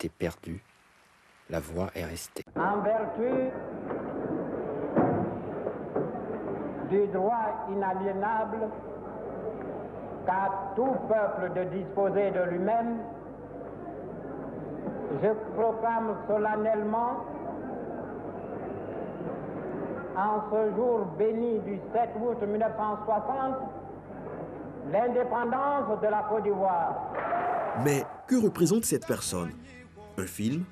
été perdue, la voix est restée. En vertu du droit inaliénable qu'a tout peuple de disposer de lui-même, je proclame solennellement, en ce jour béni du 7 août 1960, l'indépendance de la Côte d'Ivoire. Mais que représente cette personne? Un film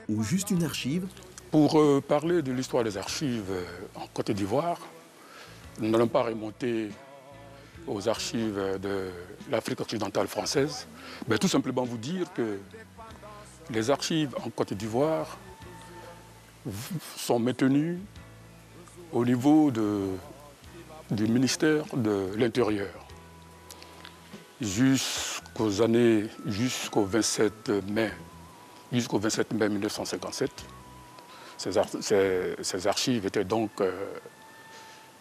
ou juste une archive? Pour parler de l'histoire des archives en Côte d'Ivoire, nous n'allons pas remonter aux archives de l'Afrique occidentale française, mais tout simplement vous dire que les archives en Côte d'Ivoire sont maintenues au niveau du ministère de l'Intérieur jusqu'au 27 mai 1957. Ces archives étaient donc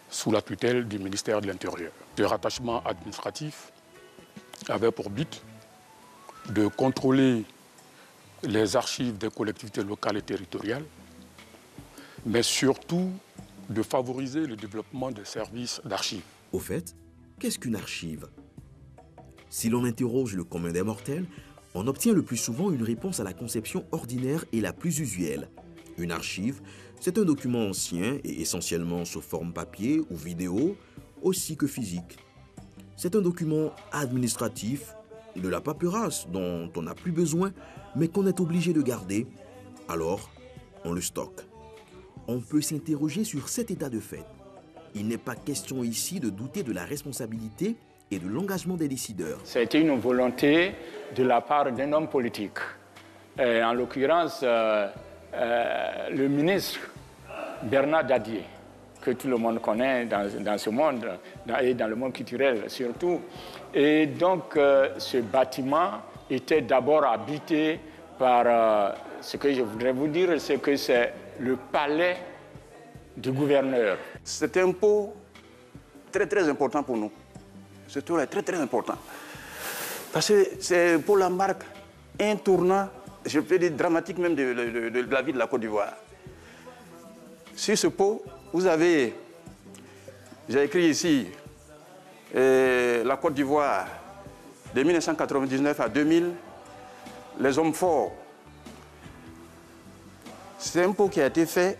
sous la tutelle du ministère de l'Intérieur. Ce rattachement administratif avait pour but de contrôler les archives des collectivités locales et territoriales, mais surtout de favoriser le développement des services d'archives. Au fait, qu'est-ce qu'une archive? Si l'on interroge le commun des mortels, on obtient le plus souvent une réponse à la conception ordinaire et la plus usuelle. Une archive, c'est un document ancien et essentiellement sous forme papier ou vidéo, aussi que physique. C'est un document administratif, de la paperasse dont on n'a plus besoin, mais qu'on est obligé de garder. Alors, on le stocke. On peut s'interroger sur cet état de fait. Il n'est pas question ici de douter de la responsabilité et de l'engagement des décideurs. C'était une volonté de la part d'un homme politique. En l'occurrence, le ministre Bernard Dadier, que tout le monde connaît dans ce monde, et dans le monde culturel surtout. Et donc, ce bâtiment était d'abord habité par, ce que je voudrais vous dire, c'est que c'est le palais du gouverneur. C'est un pot très très important pour nous. Ce tour est très très important. Parce que c'est pour la marque un tournant, je peux dire dramatique même de la vie de la Côte d'Ivoire. Sur ce pot, vous avez, j'ai écrit ici, la Côte d'Ivoire de 1999 à 2000, les hommes forts. C'est un pot qui a été fait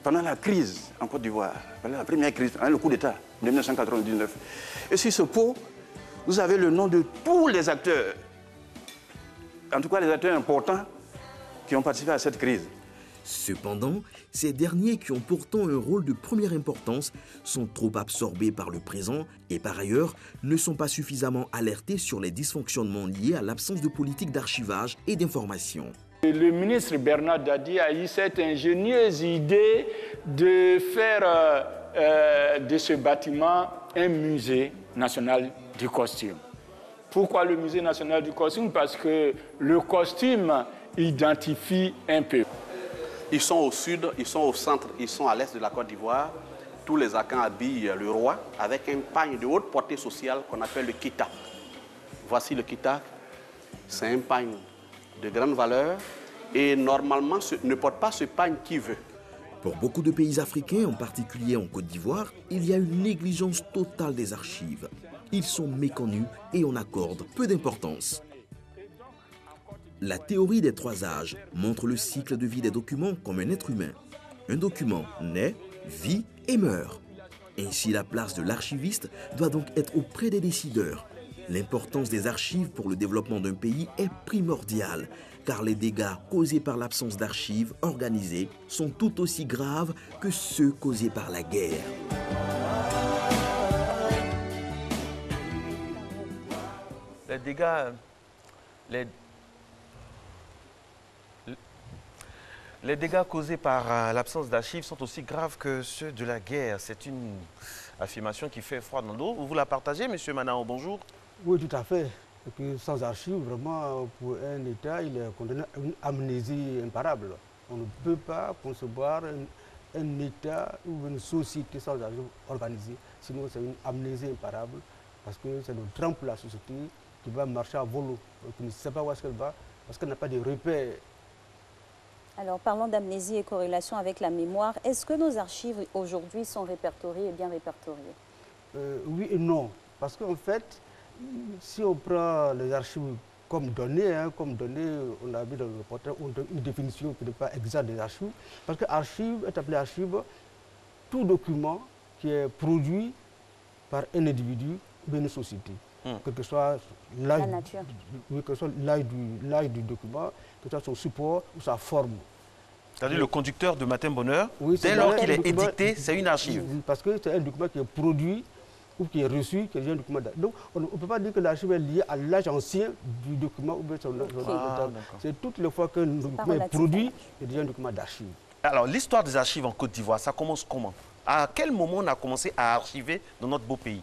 pendant la crise en Côte d'Ivoire, pendant la première crise, le coup d'État de 1999. Et sur ce pot, vous avez le nom de tous les acteurs, en tout cas les acteurs importants qui ont participé à cette crise. Cependant, ces derniers qui ont pourtant un rôle de première importance sont trop absorbés par le présent et par ailleurs ne sont pas suffisamment alertés sur les dysfonctionnements liés à l'absence de politique d'archivage et d'information. Le ministre Bernard Dadier a eu cette ingénieuse idée de faire de ce bâtiment un musée national du costume. Pourquoi le musée national du costume? Parce que le costume identifie un peu. Ils sont au sud, ils sont au centre, ils sont à l'est de la Côte d'Ivoire. Tous les Akans habillent le roi avec un pagne de haute portée sociale qu'on appelle le kita. Voici le kita. C'est un pagne de grande valeur et normalement ne porte pas ce pagne qui veut. Pour beaucoup de pays africains, en particulier en Côte d'Ivoire, il y a une négligence totale des archives. Ils sont méconnus et on accorde peu d'importance. La théorie des 3 âges montre le cycle de vie des documents comme un être humain. Un document naît, vit et meurt. Ainsi, la place de l'archiviste doit donc être auprès des décideurs. L'importance des archives pour le développement d'un pays est primordiale, car les dégâts causés par l'absence d'archives organisées sont tout aussi graves que ceux causés par la guerre. Les dégâts, les dégâts causés par l'absence d'archives sont aussi graves que ceux de la guerre. C'est une affirmation qui fait froid dans le dos. Vous la partagez, M. Manao, bonjour. Oui, tout à fait. Et puis, sans archives, vraiment, pour un État, il est condamné à une amnésie imparable. On ne peut pas concevoir un État ou une société sans archives organisées. Sinon, c'est une amnésie imparable parce que c'est le drame pour la société qui va marcher à volo, qui ne sait pas où est-ce qu'elle va. parce qu'elle n'a pas de repères. Alors, parlons d'amnésie et corrélation avec la mémoire. Est-ce que nos archives aujourd'hui sont répertoriées et bien répertoriées? Oui et non. Parce qu'en fait, si on prend les archives comme données, on a vu dans le reportage, on donne une définition qui n'est pas exacte des archives. Parce que archive est appelé archive tout document qui est produit par un individu ou une société. Quel que soit l'âge du document, que ce soit son support ou sa forme. C'est-à-dire le conducteur de Matin Bonheur, oui, dès lors qu'il est édicté, c'est une archive. Parce que c'est un document qui est produit ou qui est reçu, qui est un document. Donc on ne peut pas dire que l'archive est liée à l'âge ancien du document ou son c'est toutes les fois qu'un document est produit, c'est déjà un document d'archive. Alors l'histoire des archives en Côte d'Ivoire, ça commence comment? À quel moment on a commencé à archiver dans notre beau pays?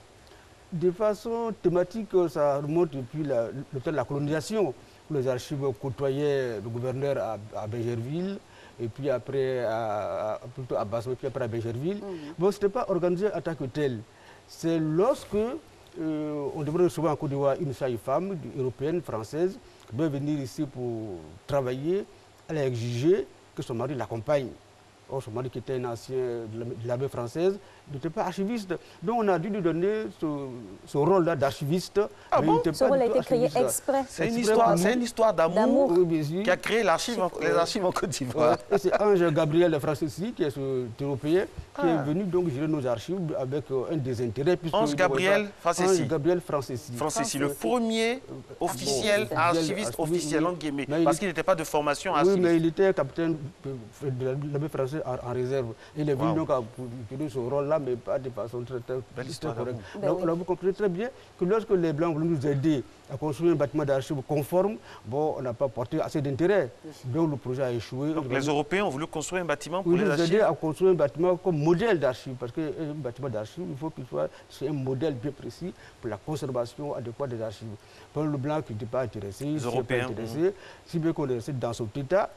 De façon thématique, ça remonte depuis le temps de la colonisation, où les archives côtoyaient le gouverneur à Bégerville, et puis après plutôt à Basse, puis après à Bégerville. Bon, ce n'était pas organisé en tant que tel. C'est lorsque on devrait recevoir en Côte d'Ivoire une femme européenne, française, qui doit venir ici pour travailler, elle a exigé que son mari l'accompagne. Or, son mari qui était un ancien de l'armée française n'était pas archiviste. Donc on a dû lui donner ce rôle-là d'archiviste. Ah bon? Ce rôle a été créé exprès. C'est une histoire d'amour qui a créé les archives en Côte d'Ivoire. Et c'est Ange Gabriel Francesi, qui est ce Européen, qui est venu donc gérer nos archives avec un des intérêts. Ange Gabriel Francesi. Ange Gabriel Francesi. Francesi, le premier officiel, archiviste officiel, entre guillemets, parce qu'il n'était pas de formation archiviste. Oui, mais il était capitaine de l'armée française en réserve. Il est venu donc à jouer ce rôle-là, mais pas de façon très correcte. Donc, on a compris très bien que lorsque les Blancs voulaient nous aider à construire un bâtiment d'archives conforme, bon, on n'a pas porté assez d'intérêt. Donc le projet a échoué. Donc les Européens ont voulu construire un bâtiment pour les archives? Nous aider à construire un bâtiment comme modèle d'archives, parce qu'un bâtiment d'archives, il faut qu'il soit un modèle bien précis pour la conservation adéquate des archives. Pour le Blanc qui n'était pas intéressé, les Européens, si bien qu'on est resté dans cet état.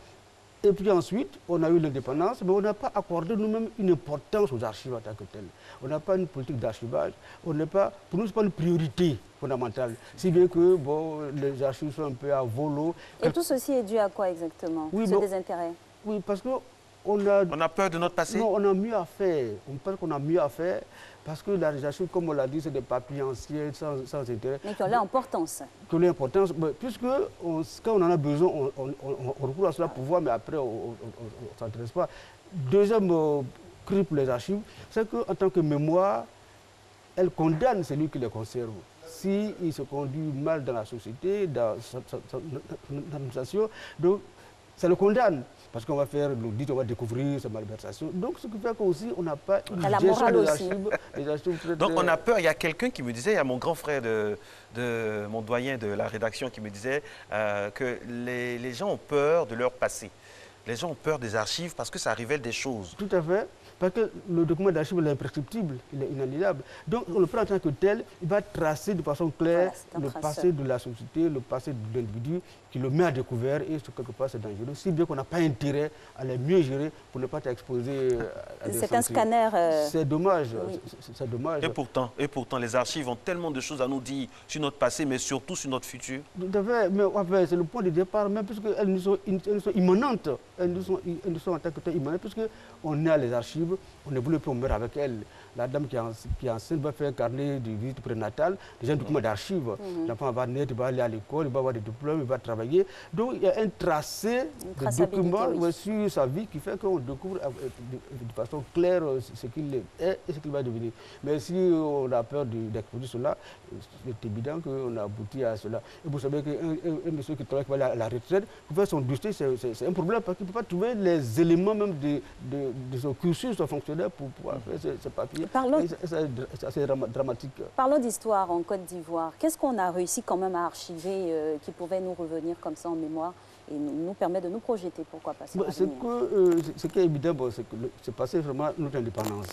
Et puis ensuite, on a eu l'indépendance, mais on n'a pas accordé nous-mêmes une importance aux archives en tant que telles. On n'a pas une politique d'archivage. Pour nous, ce n'est pas une priorité fondamentale. Si bien que bon, les archives sont un peu à volo. Et tout ceci est dû à quoi exactement, ce désintérêt? Oui, parce qu'on on a peur de notre passé? Non, on a mieux à faire. On pense qu'on a mieux à faire. Parce que les archives, comme on l'a dit, c'est des papiers anciens, sans intérêt. Mais qui ont l'importance. Qui ont l'importance, puisque quand on en a besoin, on recourt à cela pour voir, mais après, on ne s'intéresse pas. Deuxième cri pour les archives, c'est qu'en tant que mémoire, elle condamne celui qui les conserve. S'il se conduit mal dans la société, dans l'administration, donc ça le condamne. Parce qu'on va faire l'audit, on va découvrir sa malversation. Donc, ce qui fait qu'aussi, on n'a pas une gestion des archives. Donc, on a peur. Il y a quelqu'un qui me disait, il y a mon grand frère, mon doyen de la rédaction qui me disait que les gens ont peur de leur passé. Les gens ont peur des archives parce que ça révèle des choses. Tout à fait. Parce que le document d'archive est imprescriptible, il est inaliénable. Donc, on le prend en tant que tel, il va tracer de façon claire le passé de la société, le passé de l'individu, qui le met à découvert et quelque part c'est dangereux. Si bien qu'on n'a pas intérêt à les mieux gérer pour ne pas être exposé à des C'est un scanner. C'est dommage. Oui. C'est dommage. Et pourtant, les archives ont tellement de choses à nous dire sur notre passé, mais surtout sur notre futur. Tout à fait. Mais enfin, c'est le point de départ, même puisqu'elles nous sont immanentes. Elles nous sont en tant que telles immanentes, puisqu'on a les archives. On ne voulait plus mourir avec elle. La dame qui est enceinte va faire un carnet de visite prénatale, déjà un document d'archives. L'enfant va naître, il va aller à l'école, il va avoir des diplômes, il va travailler. Donc il y a un tracé de documents sur sa vie qui fait qu'on découvre de façon claire ce qu'il est et ce qu'il va devenir. Mais si on a peur d'exposer cela, c'est évident qu'on a abouti à cela. Et vous savez qu'un monsieur qui travaille, qui va à la retraite, pour faire son dossier, c'est un problème parce qu'il ne peut pas trouver les éléments même de son cursus, son fonctionnaire pour pouvoir faire ses papiers. C'est assez dramatique. Parlons d'histoire en Côte d'Ivoire. Qu'est-ce qu'on a réussi quand même à archiver qui pouvait nous revenir comme ça en mémoire et nous permet de nous projeter, pourquoi pas? Ce qui est évident, c'est que c'est passé vraiment notre indépendance.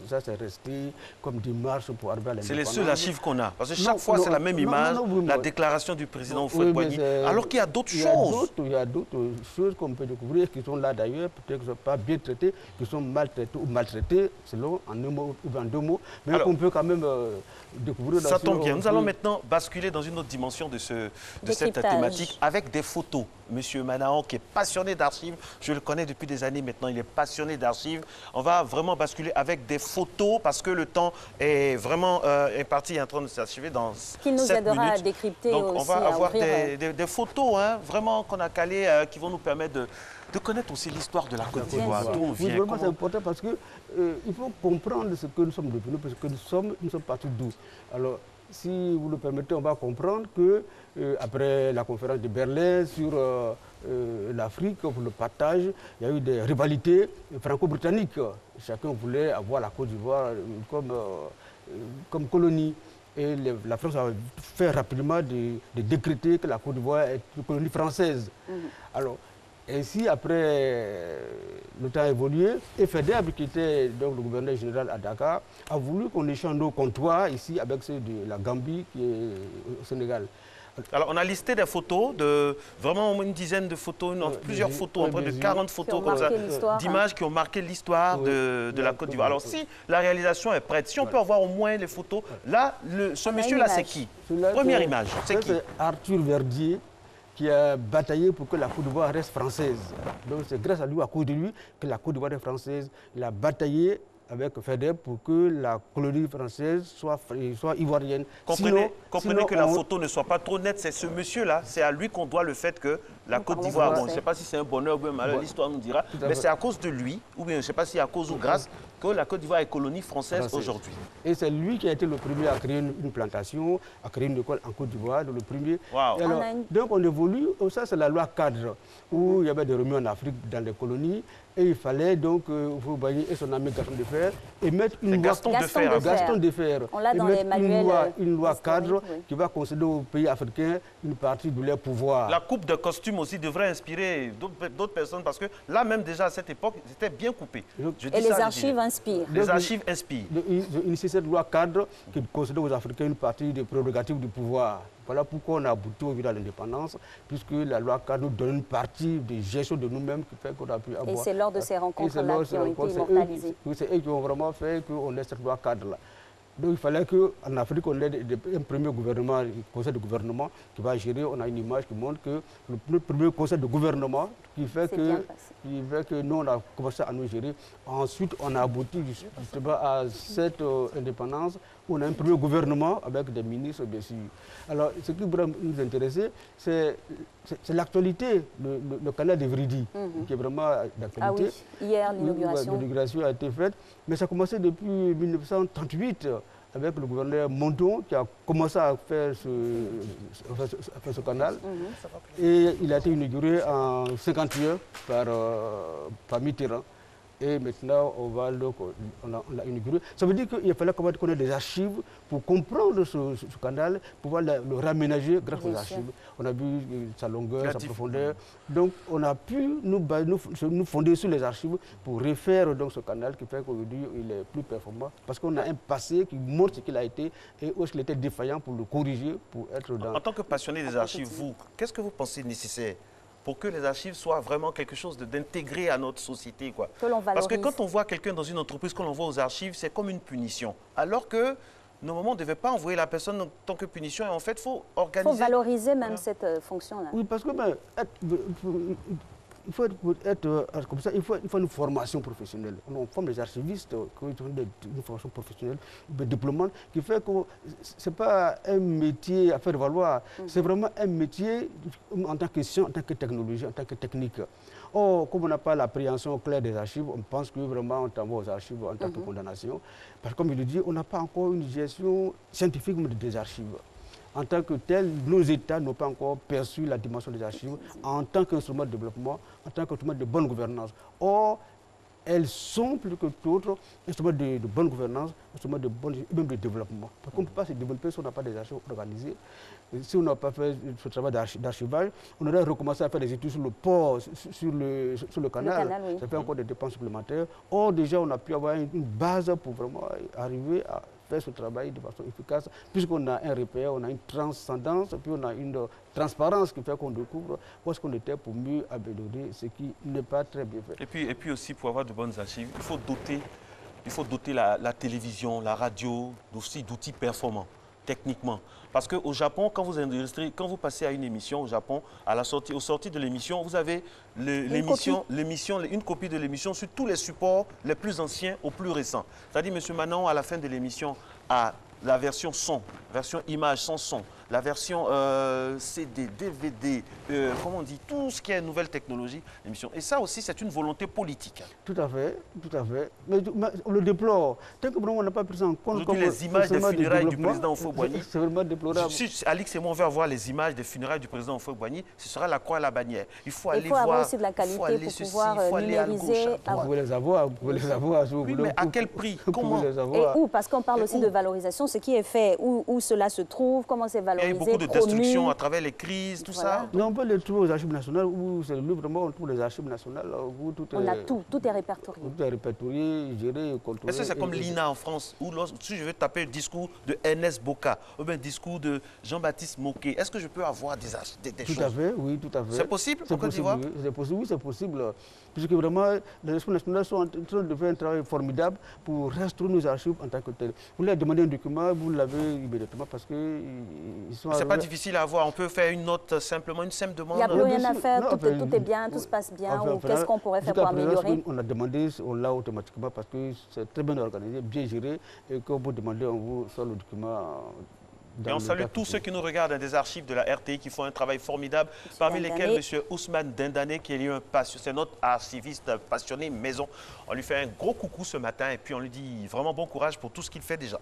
Ça, c'est resté comme des marches pour arriver à l'indépendance. C'est les seules archives qu'on a. Parce que chaque fois, c'est la même image, la déclaration du président Houphouët-Boigny. Alors qu'il y a d'autres choses. Il y a d'autres choses qu'on peut découvrir qui sont là d'ailleurs, peut-être qui ne sont pas bien traitées, qui sont maltraitées ou maltraitées, selon en un mot ou en deux mots. Mais qu'on peut quand même découvrir. Ça tombe bien. Nous allons maintenant basculer dans une autre dimension de cette thématique avec des photos. Monsieur Manaon, qui est passionné d'archives, je le connais depuis des années maintenant, il est passionné d'archives. On va vraiment basculer avec des photos parce que le temps est vraiment imparti, est en train de s'achever dans 7 minutes. Qui nous aidera à décrypter donc, aussi, on va avoir ouvrir, des photos vraiment qu'on a calées qui vont nous permettre de connaître aussi l'histoire de la Côte d'Ivoire. Oui, vraiment c'est important parce que il faut comprendre ce que nous sommes devenus, parce que nous sommes partis d'où. Alors, si vous le permettez, on va comprendre que après la conférence de Berlin sur l'Afrique, pour le partage, il y a eu des rivalités franco-britanniques. Chacun voulait avoir la Côte d'Ivoire comme colonie. Et la France a fait rapidement de décréter que la Côte d'Ivoire est une colonie française. Alors, ainsi, après, le temps a évolué, et FEDEB, qui était donc le gouverneur général à Dakar, a voulu qu'on échange nos comptoirs ici avec ceux de la Gambie qui est au Sénégal. Alors, on a listé des photos, vraiment une dizaine de photos, plusieurs photos, près de 40 photos comme ça, d'images qui ont marqué l'histoire de la Côte d'Ivoire. Alors, si la réalisation est prête, si on peut avoir au moins les photos, là, ce monsieur-là, c'est qui? Première image, c'est qui? C'est Arthur Verdier, qui a bataillé pour que la Côte d'Ivoire reste française. Donc c'est grâce à lui, à cause de lui, que la Côte d'Ivoire est française. Il a bataillé avec FEDEB pour que la colonie française soit ivoirienne. Comprenez que la photo ne soit pas trop nette. C'est ce monsieur-là, c'est à lui qu'on doit le fait que la Côte d'Ivoire, bon, je ne sais pas si c'est un bonheur ou un malheur, l'histoire nous dira, mais c'est à cause de lui, ou bien je ne sais pas si à cause ou grâce, que la Côte d'Ivoire est colonie française aujourd'hui. Et c'est lui qui a été le premier à créer une plantation, à créer une école en Côte d'Ivoire, le premier. Wow. Et alors, donc on évolue, ça c'est la loi cadre, où il y avait des remous en Afrique dans les colonies, et il fallait donc, vous voyez, et son ami Gaston Defferre, et mettre une loi Gaston Defferre. On l'a dans les manuels. Une loi cadre qui va concéder aux pays africains une partie de leur pouvoir. La coupe de costume aussi devrait inspirer d'autres personnes, parce que là même déjà à cette époque, c'était bien coupé. Et les archives inspirent. Les archives inspirent. Ils ont initié cette loi cadre qui concède aux Africains une partie des prérogatives du pouvoir. Voilà pourquoi on a abouti au à l'indépendance, puisque la loi cadre nous donne une partie de gestion de nous-mêmes qui fait qu'on a pu avoir. Et c'est lors de ces rencontres-là qui ont été immortalisées. C'est eux qui ont vraiment fait qu'on ait cette loi cadre-là. Donc il fallait qu'en Afrique, on ait un premier gouvernement, un conseil de gouvernement qui va gérer. On a une image qui montre que le premier conseil de gouvernement qui fait que nous, on a commencé à nous gérer. Ensuite, on a abouti justement à cette indépendance. On a un premier gouvernement avec des ministres, bien sûr. Alors, ce qui pourrait nous intéresser, c'est l'actualité, le canal de Vridi, qui est vraiment d'actualité. Ah oui, hier, l'inauguration. L'inauguration a été faite, mais ça a commencé depuis 1938 avec le gouverneur Monton qui a commencé à faire ce canal. Et il a été inauguré en 1951 par Mitterrand. Et maintenant, on l'a inauguré. Ça veut dire qu'il fallait connaître des archives pour comprendre ce canal, pouvoir le raménager grâce aux archives. On a vu sa longueur, sa profondeur. Donc, on a pu nous fonder sur les archives pour refaire donc, ce canal qui fait qu'aujourd'hui, il est plus performant. Parce qu'on a un passé qui montre ce qu'il a été et où il était défaillant pour le corriger, pour être dans... En tant que passionné des archives, vous, qu'est-ce que vous pensez nécessaire pour que les archives soient vraiment quelque chose d'intégré à notre société, quoi? Parce que quand on voit quelqu'un dans une entreprise, quand on l'envoie aux archives, c'est comme une punition. Alors que, normalement, on ne devait pas envoyer la personne en tant que punition. Et en fait, il faut organiser... Il faut valoriser même cette fonction-là. Oui, parce que il faut être comme ça, il faut une formation professionnelle. On forme des archivistes qui ont une formation professionnelle, des diplomantes, qui fait que ce n'est pas un métier à faire valoir, c'est vraiment un métier en tant que science, en tant que technologie, en tant que technique. Or, comme on n'a pas l'appréhension claire des archives, on pense que vraiment on t'envoie aux archives en tant que condamnation. Parce que comme il le dit, on n'a pas encore une gestion scientifique des archives. En tant que tel, nos États n'ont pas encore perçu la dimension des archives en tant qu'instrument de développement, en tant qu'instrument de bonne gouvernance. Or, elles sont plus que d'autres instruments de bonne gouvernance, instruments de même de développement. Parce qu'on ne peut pas se développer si on n'a pas des archives organisées. Si on n'a pas fait ce travail d'archivage, on aurait recommencé à faire des études sur le port, sur le canal. Oui. Ça fait encore des dépenses supplémentaires. Or, déjà, on a pu avoir une base pour vraiment arriver à faire ce travail de façon efficace, puisqu'on a un repère, on a une transcendance, puis on a une transparence qui fait qu'on découvre où est-ce qu'on était pour mieux améliorer ce qui n'est pas très bien fait. Et puis aussi, pour avoir de bonnes archives, il faut doter il faut doter la télévision, la radio aussi d'outils performants, techniquement. Parce qu'au Japon, quand vous passez à une émission au Japon, au sorti de l'émission, vous avez une copie de l'émission sur tous les supports les plus anciens aux plus récents. C'est-à-dire, M. Manon, à la fin de l'émission, a la version son, version image sans son, la version CD, DVD, comment on dit, tout ce qui est nouvelle technologie, l'émission. Et ça aussi, c'est une volonté politique. Tout à fait, tout à fait. Mais on le déplore. Tant que on n'a pas pris ça en compte. Aujourd'hui, les images des funérailles du président Houphouët-Boigny. C'est vraiment déplorable. Si Alix et moi, on veut avoir les images des funérailles du président Houphouët-Boigny, ce sera la croix et la bannière. Il faut aller voir. Il faut avoir aussi de la qualité pour pouvoir numériser. Vous pouvez les avoir, vous pouvez les avoir. Oui, mais à quel prix? Comment? Et où? Parce qu'on parle aussi de valorisation, ce qui est fait, où cela se trouve, comment c'est valorisé. Il y a eu beaucoup de destruction à travers les crises, tout ça. Non, on peut les trouver aux archives nationales, où c'est le livre, vraiment, on trouve les archives nationales. Où on a tout est répertorié. Tout est répertorié, géré, contrôlé. Est-ce que c'est comme l'INA en France, où si je veux taper le discours de Ernest Boca, ou bien le discours de Jean-Baptiste Moquet, est-ce que je peux avoir des choses? Tout à fait, oui, tout à fait. C'est possible en Côte d'Ivoire? C'est possible, oui, c'est possible. Puisque vraiment, les archives nationales sont en train de faire un travail formidable pour restaurer nos archives en tant que telles. Vous leur demandez un document, vous l'avez immédiatement parce qu'ils sont... C'est pas difficile à avoir, on peut faire une note simplement, une simple demande. Il n'y a plus rien à faire, tout est bien, tout se passe bien, ou qu'est-ce qu'on pourrait faire pour améliorer? On a demandé, on l'a automatiquement parce que c'est très bien organisé, bien géré, et quand vous demandez, on vous sort le document. Et on salue tous ceux qui nous regardent des archives de la RTI qui font un travail formidable, parmi lesquels M. Ousmane Dindane, qui est c'est notre archiviste passionné maison. On lui fait un gros coucou ce matin et puis on lui dit vraiment bon courage pour tout ce qu'il fait déjà.